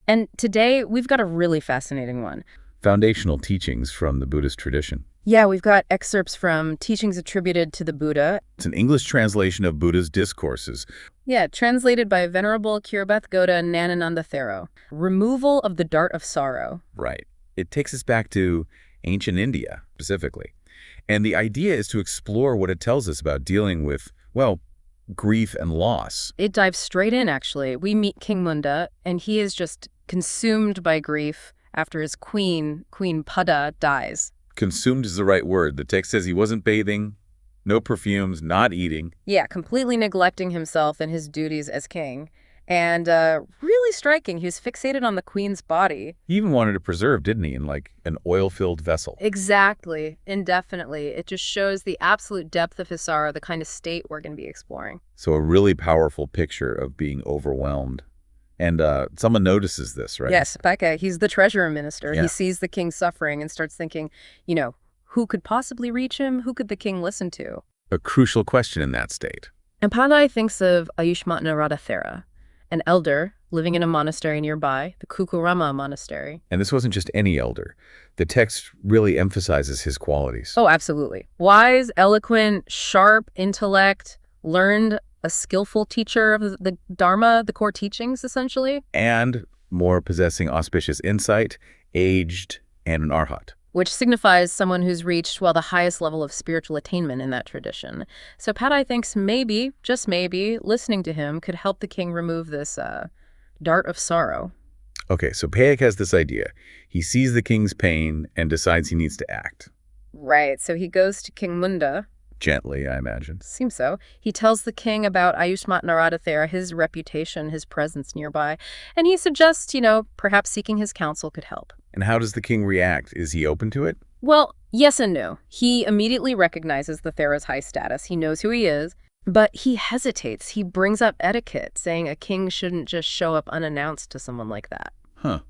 And today, we've got a really fascinating one. Foundational teachings from the Buddhist tradition. Yeah, we've got excerpts from teachings attributed to the Buddha. It's an English translation of Buddha's discourses. Yeah, translated by Venerable Kiribathgoda Gnanananda Thero. Removal of the Dart of Sorrow. Right. It takes us back to ancient India, specifically. And the idea is to explore what it tells us about dealing with, well, grief and loss. It dives straight in, actually. We meet King Munda, and he is just consumed by grief after his Queen Pada, dies. Consumed is the right word. The text says he wasn't bathing, no perfumes, not eating. Yeah, completely neglecting himself and his duties as king. And really striking, he was fixated on the queen's body. He even wanted to preserve, didn't he, in like an oil-filled vessel. Exactly, indefinitely. It just shows the absolute depth of his sorrow, the kind of state we're going to be exploring. So a really powerful picture of being overwhelmed. And someone notices this, right? Yes, Becca, he's the treasurer minister. Yeah. He sees the king suffering and starts thinking, who could possibly reach him? Who could the king listen to? A crucial question in that state. And Pandai thinks of Arahant Narada Thero, an elder living in a monastery nearby, the Kukurama monastery. And this wasn't just any elder. The text really emphasizes his qualities. Oh, absolutely. Wise, eloquent, sharp intellect, learned, a skillful teacher of the Dharma, the core teachings, essentially. And more possessing auspicious insight, aged, and an arhat. Which signifies someone who's reached, well, the highest level of spiritual attainment in that tradition. So Padai thinks maybe, just maybe, listening to him could help the king remove this dart of sorrow. Okay, so Payak has this idea. He sees the king's pain and decides he needs to act. Right, so he goes to King Munda. Gently, I imagine. Seems so. He tells the king about Arahant Narada Thero, his reputation, his presence nearby, and he suggests, perhaps seeking his counsel could help. And how does the king react? Is he open to it? Well, yes and no. He immediately recognizes the Thero's high status. He knows who he is, but he hesitates. He brings up etiquette, saying a king shouldn't just show up unannounced to someone like that. Huh.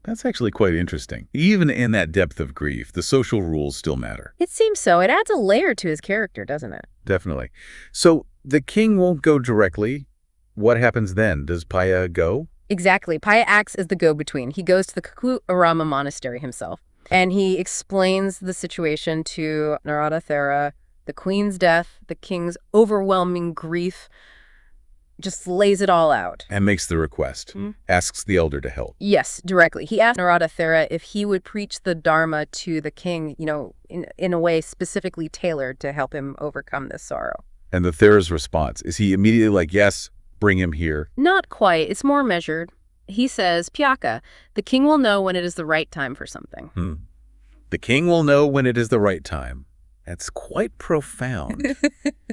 That's actually quite interesting. Even in that depth of grief, the social rules still matter. It seems so. It adds a layer to his character, doesn't it? Definitely. So the king won't go directly. What happens then? Does Paya go? Exactly. Paya acts as the go-between. He goes to the Kukurama monastery himself, and he explains the situation to Narada Thero, the queen's death, the king's overwhelming grief, just lays it all out. And makes the request. Asks the elder to help. Yes, directly. He asked Narada Thero if he would preach the Dharma to the king, in a way specifically tailored to help him overcome this sorrow. And the Thero's response, is he immediately like, yes, bring him here? Not quite. It's more measured. He says, Pyaka, the king will know when it is the right time for something. The king will know when it is the right time. That's quite profound.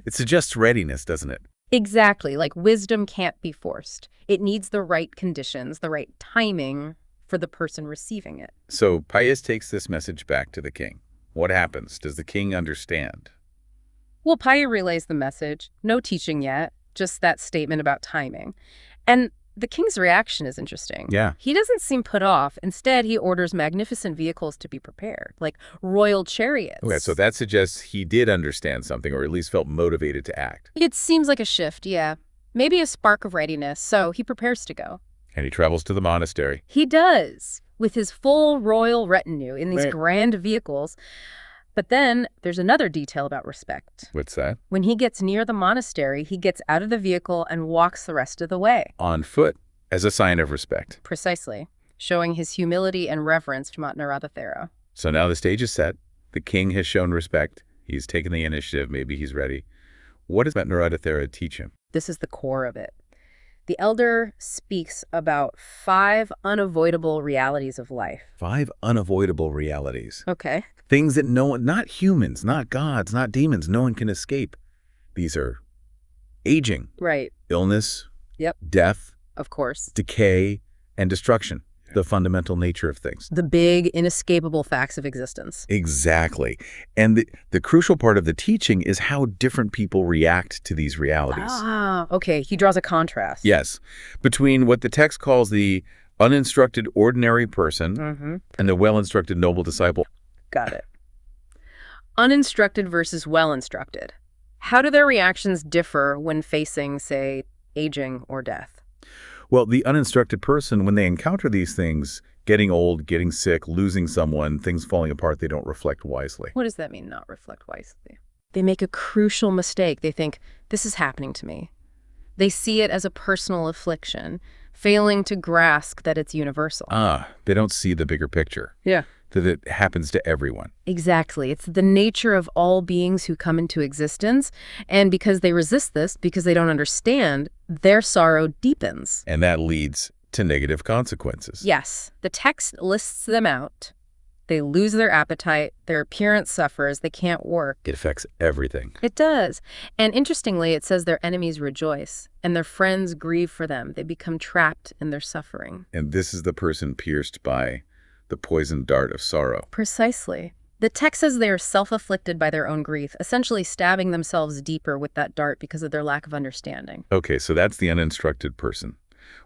It suggests readiness, doesn't it? Exactly. Like wisdom can't be forced. It needs the right conditions, the right timing for the person receiving it. So Payas takes this message back to the king. What happens? Does the king understand? Well, Paya relays the message. No teaching yet, just that statement about timing. And the king's reaction is interesting. Yeah. He doesn't seem put off. Instead, he orders magnificent vehicles to be prepared, like royal chariots. Okay, so that suggests he did understand something, or at least felt motivated to act. It seems like a shift, yeah. Maybe a spark of readiness, so he prepares to go. And he travels to the monastery. He does, with his full royal retinue in these Right. grand vehicles. But then there's another detail about respect. What's that? When he gets near the monastery, he gets out of the vehicle and walks the rest of the way. On foot, as a sign of respect. Precisely, showing his humility and reverence to Narada Thero. So now the stage is set. The king has shown respect. He's taken the initiative. Maybe he's ready. What does Narada Thero teach him? This is the core of it. The elder speaks about 5 unavoidable realities of life. 5 unavoidable realities. Okay. Things that no one, not humans, not gods, not demons, no one can escape. These are aging, Right. illness, Yep. death, Of course. decay, and destruction. The fundamental nature of things. The big, inescapable facts of existence. Exactly. And the crucial part of the teaching is how different people react to these realities. Ah, okay. He draws a contrast. Yes. Between what the text calls the uninstructed ordinary person and the well-instructed noble disciple. Got it. Uninstructed versus well-instructed. How do their reactions differ when facing, say, aging or death? Well, the uninstructed person, when they encounter these things, getting old, getting sick, losing someone, things falling apart, they don't reflect wisely. What does that mean, not reflect wisely? They make a crucial mistake. They think, this is happening to me. They see it as a personal affliction, failing to grasp that it's universal. They don't see the bigger picture. Yeah. That it happens to everyone. Exactly. It's the nature of all beings who come into existence, and because they resist this, because they don't understand, their sorrow deepens. And that leads to negative consequences. Yes. The text lists them out. They lose their appetite, their appearance suffers, they can't work. It affects everything. It does. And interestingly, it says their enemies rejoice, and their friends grieve for them. They become trapped in their suffering. And this is the person pierced by the poisoned dart of sorrow. Precisely. The text says they are self-afflicted by their own grief, essentially stabbing themselves deeper with that dart because of their lack of understanding. Okay, so that's the uninstructed person.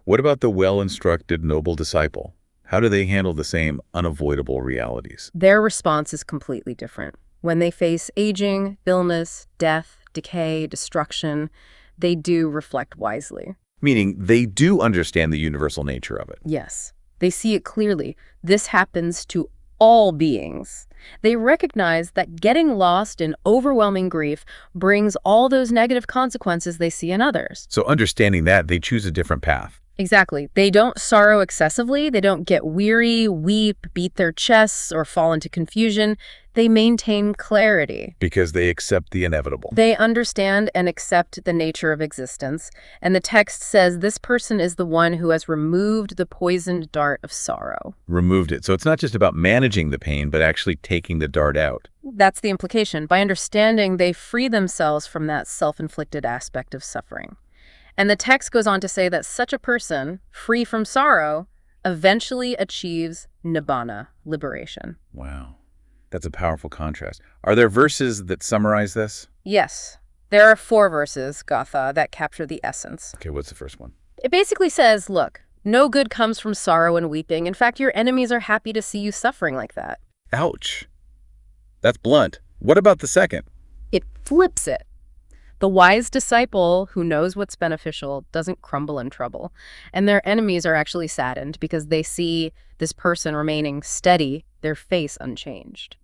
What about the well-instructed noble disciple? How do they handle the same unavoidable realities? Their response is completely different. When they face aging, illness, death, decay, destruction, they do reflect wisely. Meaning they do understand the universal nature of it. Yes. They see it clearly. This happens to all beings. They recognize that getting lost in overwhelming grief brings all those negative consequences they see in others. So understanding that, they choose a different path. Exactly. They don't sorrow excessively. They don't get weary, weep, beat their chests, or fall into confusion. They maintain clarity. Because they accept the inevitable. They understand and accept the nature of existence. And the text says this person is the one who has removed the poisoned dart of sorrow. Removed it. So it's not just about managing the pain, but actually taking the dart out. That's the implication. By understanding, they free themselves from that self-inflicted aspect of suffering. And the text goes on to say that such a person, free from sorrow, eventually achieves nibbana, liberation. Wow. That's a powerful contrast. Are there verses that summarize this? Yes. There are 4 verses, Gatha, that capture the essence. Okay, what's the first one? It basically says, look, no good comes from sorrow and weeping. In fact, your enemies are happy to see you suffering like that. Ouch. That's blunt. What about the second? It flips it. The wise disciple who knows what's beneficial doesn't crumble in trouble, and their enemies are actually saddened because they see this person remaining steady, their face unchanged.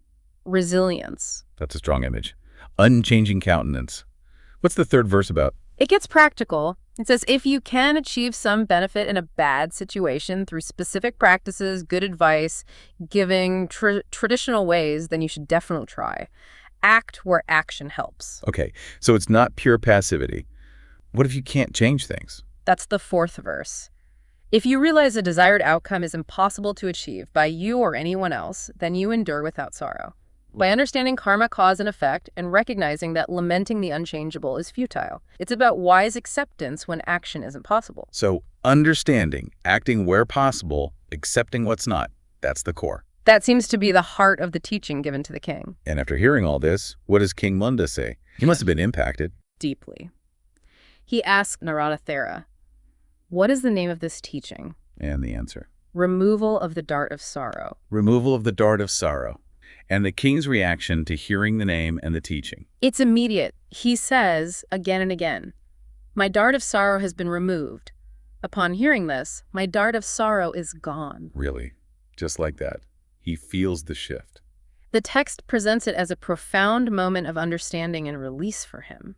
Resilience. That's a strong image. Unchanging countenance. What's the third verse about? It gets practical. It says, if you can achieve some benefit in a bad situation through specific practices, good advice, giving traditional ways, then you should definitely try. Act where action helps. Okay, so it's not pure passivity. What if you can't change things? That's the 4th verse. If you realize a desired outcome is impossible to achieve by you or anyone else, then you endure without sorrow. By understanding karma, cause, and effect, and recognizing that lamenting the unchangeable is futile. It's about wise acceptance when action isn't possible. So understanding, acting where possible, accepting what's not, that's the core. That seems to be the heart of the teaching given to the king. And after hearing all this, what does King Munda say? He must have been impacted. Deeply. He asked Narada Thero, what is the name of this teaching? And the answer. Removal of the dart of sorrow. Removal of the dart of sorrow. And the king's reaction to hearing the name and the teaching. It's immediate. He says again and again, my dart of sorrow has been removed. Upon hearing this, my dart of sorrow is gone. Really? Just like that. He feels the shift. The text presents it as a profound moment of understanding and release for him.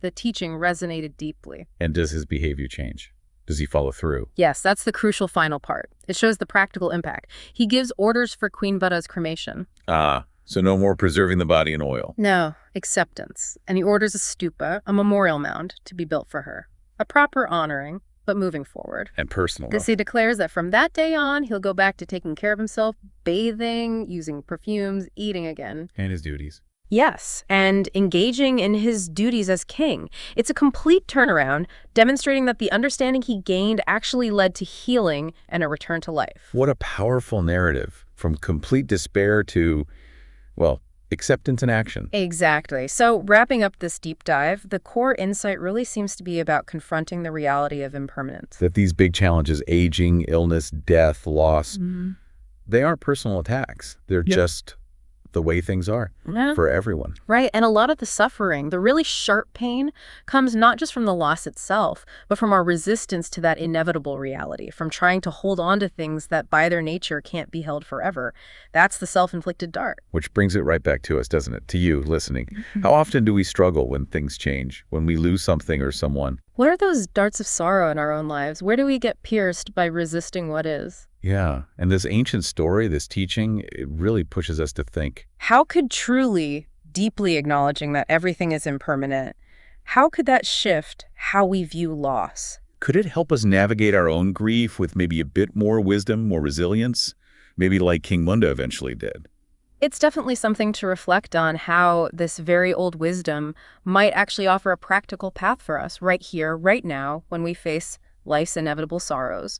The teaching resonated deeply. And does his behavior change? Does he follow through? Yes, that's the crucial final part. It shows the practical impact. He gives orders for Queen Buddha's cremation. So no more preserving the body in oil. No, acceptance. And he orders a stupa, a memorial mound, to be built for her. A proper honoring, but moving forward. And personal. He declares that from that day on, he'll go back to taking care of himself, bathing, using perfumes, eating again. And his duties. Yes, and engaging in his duties as king. It's a complete turnaround, demonstrating that the understanding he gained actually led to healing and a return to life. What a powerful narrative. From complete despair to, well, acceptance and action. Exactly. So wrapping up this deep dive, the core insight really seems to be about confronting the reality of impermanence. That these big challenges, aging, illness, death, loss, they aren't personal attacks. They're just the way things are Yeah. for everyone. Right, and a lot of the suffering, the really sharp pain, comes not just from the loss itself, but from our resistance to that inevitable reality, from trying to hold on to things that by their nature can't be held forever. That's the self-inflicted dart. Which brings it right back to us, doesn't it? To you, listening. How often do we struggle when things change, when we lose something or someone? What are those darts of sorrow in our own lives? Where do we get pierced by resisting what is? Yeah, and this ancient story, this teaching, it really pushes us to think. How could truly, deeply acknowledging that everything is impermanent, how could that shift how we view loss? Could it help us navigate our own grief with maybe a bit more wisdom, more resilience? Maybe like King Munda eventually did. It's definitely something to reflect on how this very old wisdom might actually offer a practical path for us right here, right now, when we face life's inevitable sorrows.